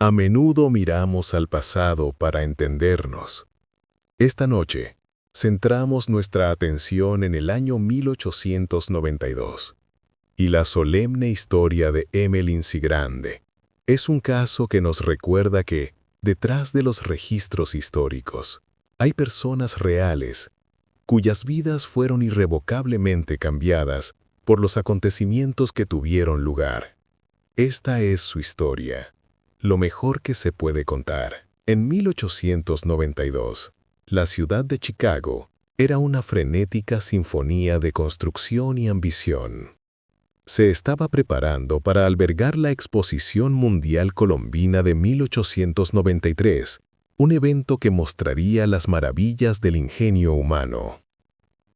A menudo miramos al pasado para entendernos. Esta noche, centramos nuestra atención en el año 1892 y la solemne historia de Emmeline Cigrande. Es un caso que nos recuerda que, detrás de los registros históricos, hay personas reales cuyas vidas fueron irrevocablemente cambiadas por los acontecimientos que tuvieron lugar. Esta es su historia, lo mejor que se puede contar. En 1892, la ciudad de Chicago era una frenética sinfonía de construcción y ambición. Se estaba preparando para albergar la Exposición Mundial Colombina de 1893, un evento que mostraría las maravillas del ingenio humano.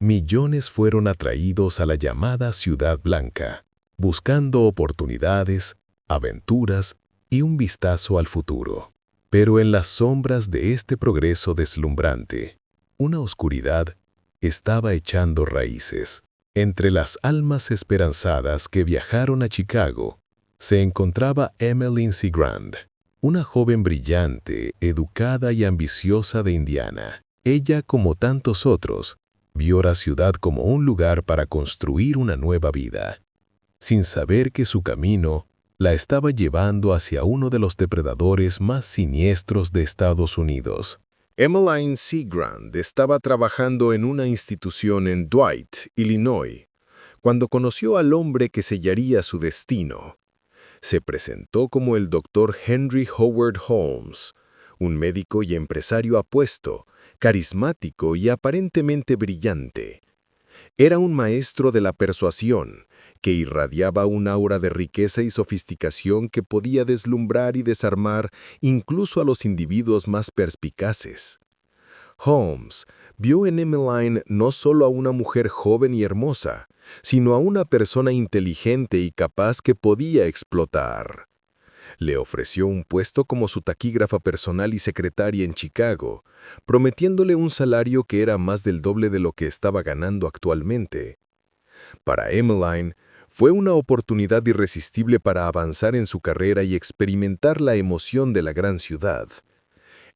Millones fueron atraídos a la llamada Ciudad Blanca, buscando oportunidades, aventuras y un vistazo al futuro. Pero en las sombras de este progreso deslumbrante, una oscuridad estaba echando raíces. Entre las almas esperanzadas que viajaron a Chicago, se encontraba Emmeline Cigrande, una joven brillante, educada y ambiciosa de Indiana. Ella, como tantos otros, vio la ciudad como un lugar para construir una nueva vida, sin saber que su camino la estaba llevando hacia uno de los depredadores más siniestros de Estados Unidos. Emmeline Cigrande estaba trabajando en una institución en Dwight, Illinois, cuando conoció al hombre que sellaría su destino. Se presentó como el Dr. Henry Howard Holmes, un médico y empresario apuesto, carismático y aparentemente brillante. Era un maestro de la persuasión, que irradiaba un aura de riqueza y sofisticación que podía deslumbrar y desarmar incluso a los individuos más perspicaces. Holmes vio en Emmeline no solo a una mujer joven y hermosa, sino a una persona inteligente y capaz que podía explotar. Le ofreció un puesto como su taquígrafa personal y secretaria en Chicago, prometiéndole un salario que era más del doble de lo que estaba ganando actualmente. Para Emmeline, fue una oportunidad irresistible para avanzar en su carrera y experimentar la emoción de la gran ciudad.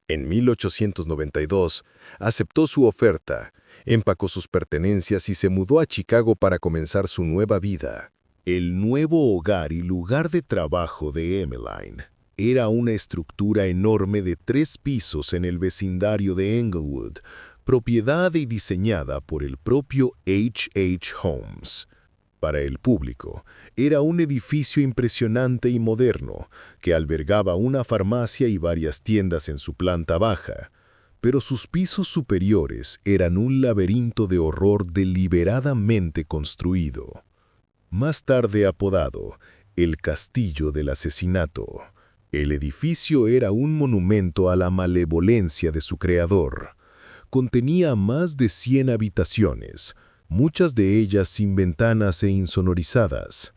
En 1892, aceptó su oferta, empacó sus pertenencias y se mudó a Chicago para comenzar su nueva vida. El nuevo hogar y lugar de trabajo de Emmeline era una estructura enorme de 3 pisos en el vecindario de Englewood, propiedad y diseñada por el propio H. Holmes. Para el público, era un edificio impresionante y moderno que albergaba una farmacia y varias tiendas en su planta baja, pero sus pisos superiores eran un laberinto de horror deliberadamente construido. Más tarde apodado el Castillo del Asesinato, el edificio era un monumento a la malevolencia de su creador. Contenía más de 100 habitaciones, muchas de ellas sin ventanas e insonorizadas.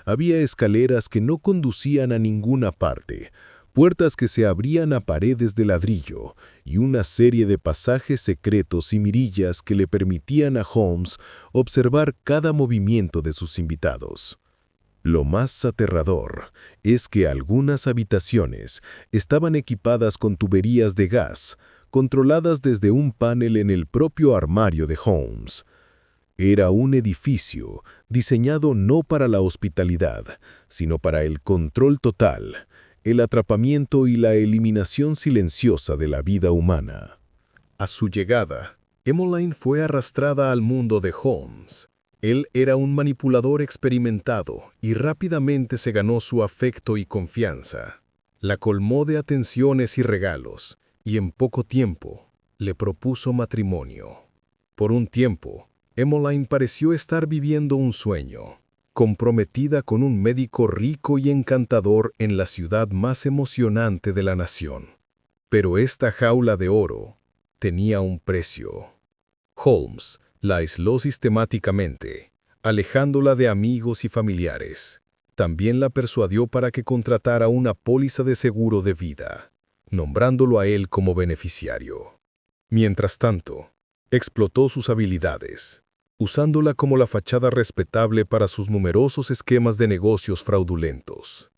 Había escaleras que no conducían a ninguna parte, puertas que se abrían a paredes de ladrillo y una serie de pasajes secretos y mirillas que le permitían a Holmes observar cada movimiento de sus invitados. Lo más aterrador es que algunas habitaciones estaban equipadas con tuberías de gas, controladas desde un panel en el propio armario de Holmes. Era un edificio diseñado no para la hospitalidad, sino para el control total, el atrapamiento y la eliminación silenciosa de la vida humana. A su llegada, Emmeline fue arrastrada al mundo de Holmes. Él era un manipulador experimentado y rápidamente se ganó su afecto y confianza. La colmó de atenciones y regalos, y en poco tiempo le propuso matrimonio. Por un tiempo, Emmeline pareció estar viviendo un sueño, comprometida con un médico rico y encantador en la ciudad más emocionante de la nación. Pero esta jaula de oro tenía un precio. Holmes la aisló sistemáticamente, alejándola de amigos y familiares. También la persuadió para que contratara una póliza de seguro de vida, nombrándolo a él como beneficiario. Mientras tanto, explotó sus habilidades, usándola como la fachada respetable para sus numerosos esquemas de negocios fraudulentos.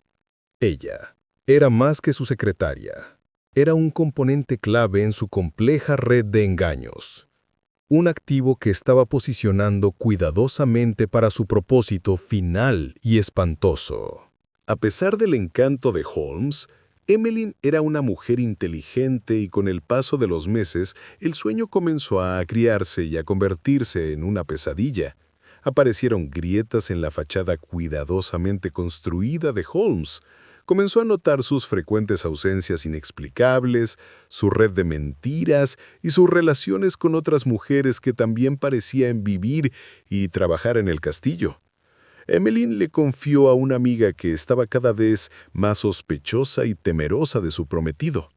Ella Era más que su secretaria. Era un componente clave en su compleja red de engaños. Un activo que estaba posicionando cuidadosamente para su propósito final y espantoso. A pesar del encanto de Holmes, Emmeline era una mujer inteligente y con el paso de los meses, el sueño comenzó a criarse y a convertirse en una pesadilla. Aparecieron grietas en la fachada cuidadosamente construida de Holmes. Comenzó a notar sus frecuentes ausencias inexplicables, su red de mentiras y sus relaciones con otras mujeres que también parecían vivir y trabajar en el castillo. Emmeline le confió a una amiga que estaba cada vez más sospechosa y temerosa de su prometido.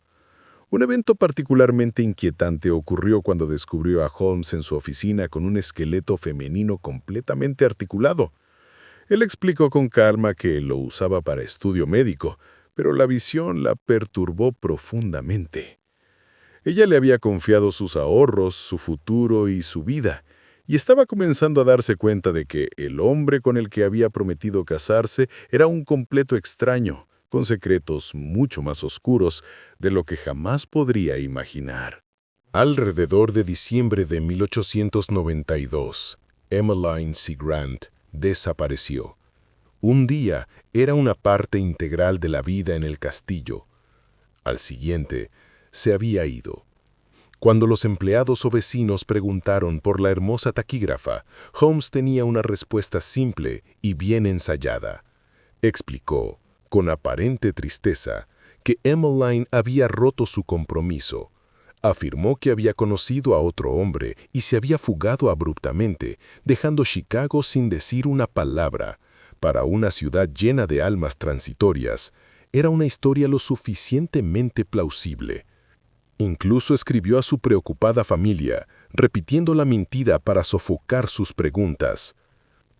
Un evento particularmente inquietante ocurrió cuando descubrió a Holmes en su oficina con un esqueleto femenino completamente articulado. Él explicó con calma que lo usaba para estudio médico, pero la visión la perturbó profundamente. Ella le había confiado sus ahorros, su futuro y su vida, y estaba comenzando a darse cuenta de que el hombre con el que había prometido casarse era un completo extraño, con secretos mucho más oscuros de lo que jamás podría imaginar. Alrededor de diciembre de 1892, Emmeline C. Grant desapareció. Un día era una parte integral de la vida en el castillo. Al siguiente, se había ido. Cuando los empleados o vecinos preguntaron por la hermosa taquígrafa, Holmes tenía una respuesta simple y bien ensayada. Explicó, con aparente tristeza, que Emmeline había roto su compromiso. Afirmó que había conocido a otro hombre y se había fugado abruptamente, dejando Chicago sin decir una palabra. Para una ciudad llena de almas transitorias, era una historia lo suficientemente plausible. Incluso escribió a su preocupada familia, repitiendo la mentira para sofocar sus preguntas.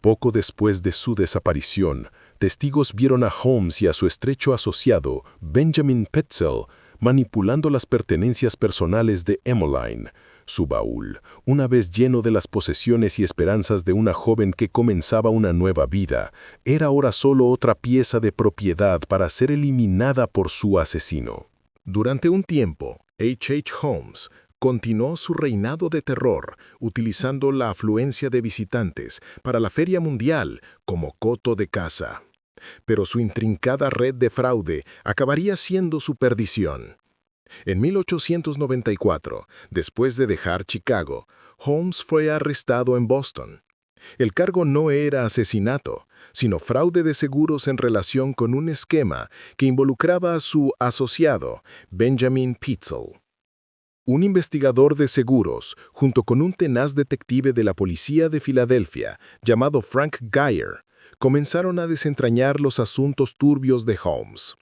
Poco después de su desaparición, testigos vieron a Holmes y a su estrecho asociado, Benjamin Petzel, manipulando las pertenencias personales de Emmeline. Su baúl, una vez lleno de las posesiones y esperanzas de una joven que comenzaba una nueva vida, era ahora solo otra pieza de propiedad para ser eliminada por su asesino. Durante un tiempo, H. Holmes continuó su reinado de terror, utilizando la afluencia de visitantes para la Feria Mundial como coto de caza. Pero su intrincada red de fraude acabaría siendo su perdición. En 1894, después de dejar Chicago, Holmes fue arrestado en Boston. El cargo no era asesinato, sino fraude de seguros en relación con un esquema que involucraba a su asociado, Benjamin Petzel. Un investigador de seguros, junto con un tenaz detective de la policía de Filadelfia, llamado Frank Geyer, comenzaron a desentrañar los asuntos turbios de Holmes.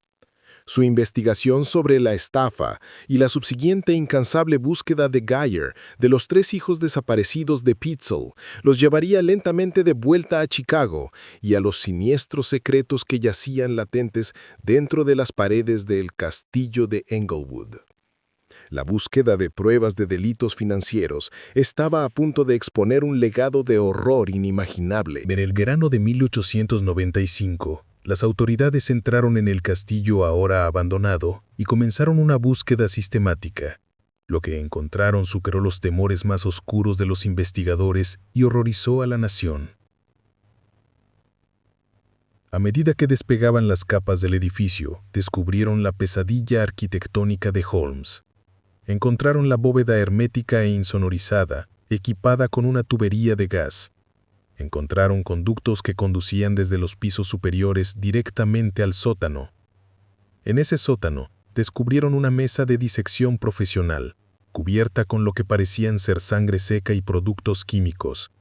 Su investigación sobre la estafa y la subsiguiente incansable búsqueda de Geyer de los 3 hijos desaparecidos de Petzel los llevaría lentamente de vuelta a Chicago y a los siniestros secretos que yacían latentes dentro de las paredes del castillo de Englewood. La búsqueda de pruebas de delitos financieros estaba a punto de exponer un legado de horror inimaginable. En el verano de 1895, las autoridades entraron en el castillo ahora abandonado y comenzaron una búsqueda sistemática. Lo que encontraron superó los temores más oscuros de los investigadores y horrorizó a la nación. A medida que despegaban las capas del edificio, descubrieron la pesadilla arquitectónica de Holmes. Encontraron la bóveda hermética e insonorizada, equipada con una tubería de gas. Encontraron conductos que conducían desde los pisos superiores directamente al sótano. En ese sótano, descubrieron una mesa de disección profesional, cubierta con lo que parecían ser sangre seca y productos químicos.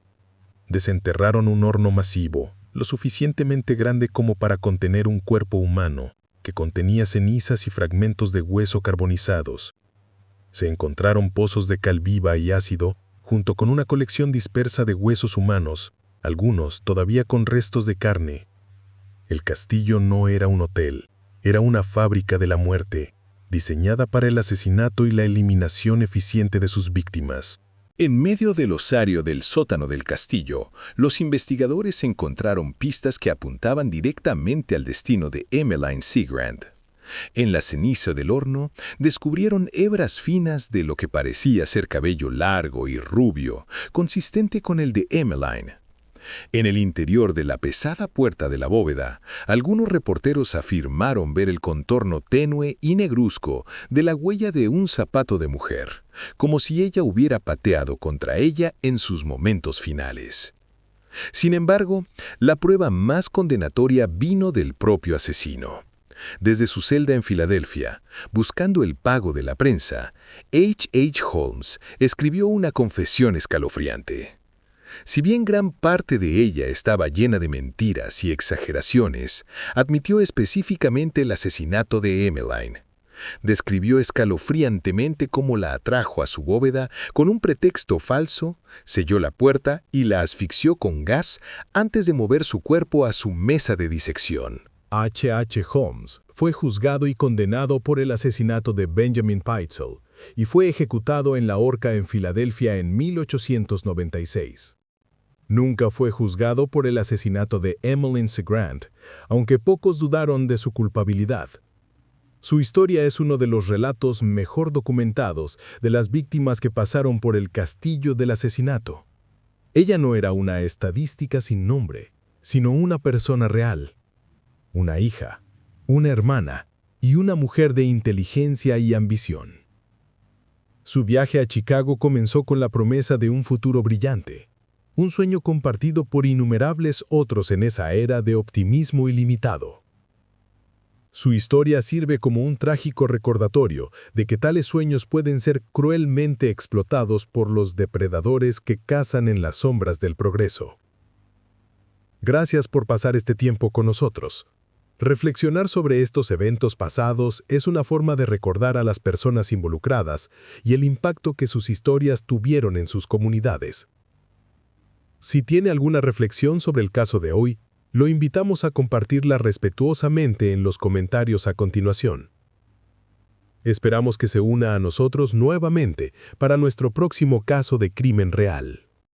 Desenterraron un horno masivo, lo suficientemente grande como para contener un cuerpo humano, que contenía cenizas y fragmentos de hueso carbonizados. Se encontraron pozos de cal viva y ácido, junto con una colección dispersa de huesos humanos, algunos todavía con restos de carne. El castillo no era un hotel, era una fábrica de la muerte, diseñada para el asesinato y la eliminación eficiente de sus víctimas. En medio del osario del sótano del castillo, los investigadores encontraron pistas que apuntaban directamente al destino de Emmeline C. Grant. En la ceniza del horno descubrieron hebras finas de lo que parecía ser cabello largo y rubio, consistente con el de Emmeline. En el interior de la pesada puerta de la bóveda, algunos reporteros afirmaron ver el contorno tenue y negruzco de la huella de un zapato de mujer, como si ella hubiera pateado contra ella en sus momentos finales. Sin embargo, la prueba más condenatoria vino del propio asesino. Desde su celda en Filadelfia, buscando el pago de la prensa, H. Holmes escribió una confesión escalofriante. Si bien gran parte de ella estaba llena de mentiras y exageraciones, admitió específicamente el asesinato de Emmeline. Describió escalofriantemente cómo la atrajo a su bóveda con un pretexto falso, selló la puerta y la asfixió con gas antes de mover su cuerpo a su mesa de disección. H. Holmes fue juzgado y condenado por el asesinato de Benjamin Pitezel y fue ejecutado en la horca en Filadelfia en 1896. Nunca fue juzgado por el asesinato de Emmeline Grant, aunque pocos dudaron de su culpabilidad. Su historia es uno de los relatos mejor documentados de las víctimas que pasaron por el castillo del asesinato. Ella no era una estadística sin nombre, sino una persona real. Una hija, una hermana y una mujer de inteligencia y ambición. Su viaje a Chicago comenzó con la promesa de un futuro brillante, un sueño compartido por innumerables otros en esa era de optimismo ilimitado. Su historia sirve como un trágico recordatorio de que tales sueños pueden ser cruelmente explotados por los depredadores que cazan en las sombras del progreso. Gracias por pasar este tiempo con nosotros. Reflexionar sobre estos eventos pasados es una forma de recordar a las personas involucradas y el impacto que sus historias tuvieron en sus comunidades. Si tiene alguna reflexión sobre el caso de hoy, lo invitamos a compartirla respetuosamente en los comentarios a continuación. Esperamos que se una a nosotros nuevamente para nuestro próximo caso de crimen real.